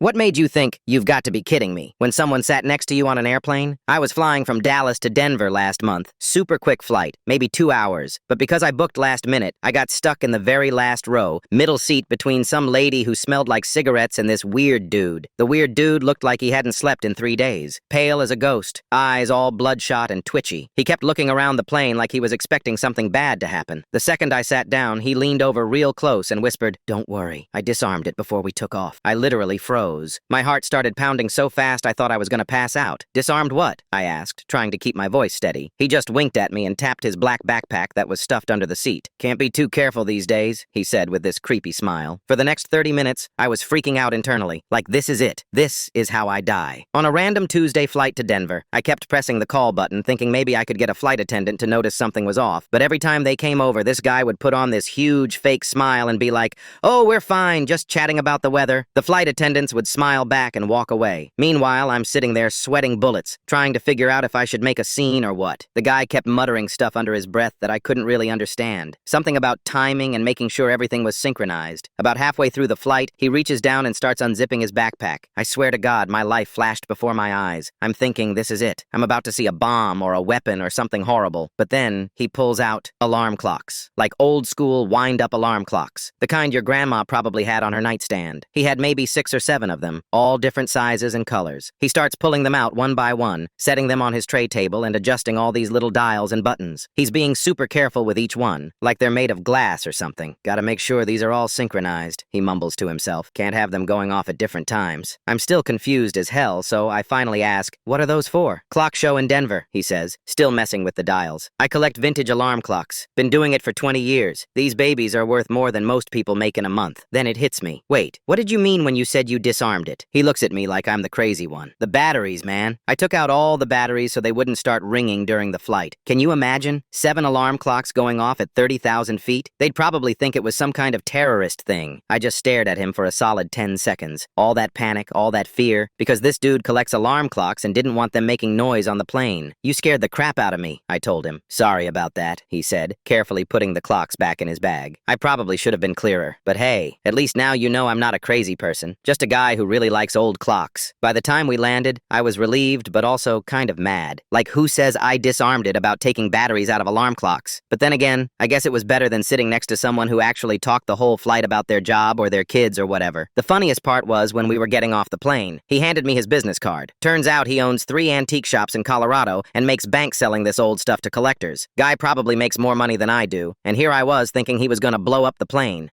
What made you think you've got to be kidding me when someone sat next to you on an airplane? I was flying from Dallas to Denver last month. Super quick flight, maybe 2 hours. But because I booked last minute, I got stuck in the very last row, middle seat between some lady who smelled like cigarettes and this weird dude. The weird dude looked like he hadn't slept in 3 days. Pale as a ghost, eyes all bloodshot and twitchy. He kept looking around the plane like he was expecting something bad to happen. The second I sat down, he leaned over real close and whispered, "Don't worry, I disarmed it before we took off." I literally froze. My heart started pounding so fast I thought I was going to pass out. "Disarmed what?" I asked, trying to keep my voice steady. He just winked at me and tapped his black backpack that was stuffed under the seat. "Can't be too careful these days," he said with this creepy smile. For the next 30 minutes, I was freaking out internally. Like, this is it. This is how I die. On a random Tuesday flight to Denver, I kept pressing the call button, thinking maybe I could get a flight attendant to notice something was off. But every time they came over, this guy would put on this huge fake smile and be like, "Oh, we're fine, just chatting about the weather." The flight attendants would smile back and walk away. Meanwhile, I'm sitting there sweating bullets, trying to figure out if I should make a scene or what. The guy kept muttering stuff under his breath that I couldn't really understand. Something about timing and making sure everything was synchronized. About halfway through the flight, he reaches down and starts unzipping his backpack. I swear to God, my life flashed before my eyes. I'm thinking, this is it. I'm about to see a bomb or a weapon or something horrible. But then he pulls out alarm clocks. Like old school wind-up alarm clocks. The kind your grandma probably had on her nightstand. He had maybe 6 or 7 of them, all different sizes and colors. He starts pulling them out one by one, setting them on his tray table and adjusting all these little dials and buttons. He's being super careful with each one, like they're made of glass or something. Gotta make sure these are all synchronized, he mumbles to himself. Can't have them going off at different times. I'm still confused as hell, so I finally ask, "What are those for?" "Clock show in Denver," he says, still messing with the dials. "I collect vintage alarm clocks. Been doing it for 20 years. These babies are worth more than most people make in a month." Then it hits me. "Wait, what did you mean when you said you disarmed it?" He looks at me like I'm the crazy one. "The batteries, man. I took out all the batteries so they wouldn't start ringing during the flight. Can you imagine? 7 alarm clocks going off at 30,000 feet? They'd probably think it was some kind of terrorist thing." I just stared at him for a solid 10 seconds. All that panic, all that fear, because this dude collects alarm clocks and didn't want them making noise on the plane. "You scared the crap out of me," I told him. "Sorry about that," he said, carefully putting the clocks back in his bag. I probably should have been clearer, but hey, at least now you know I'm not a crazy person, just a guy who really likes old clocks. By the time we landed, I was relieved, but also kind of mad. Like, who says I disarmed it about taking batteries out of alarm clocks? But then again, I guess it was better than sitting next to someone who actually talked the whole flight about their job or their kids or whatever. The funniest part was when we were getting off the plane. He handed me his business card. Turns out he owns 3 antique shops in Colorado and makes bank selling this old stuff to collectors. Guy probably makes more money than I do, and here I was thinking he was gonna blow up the plane.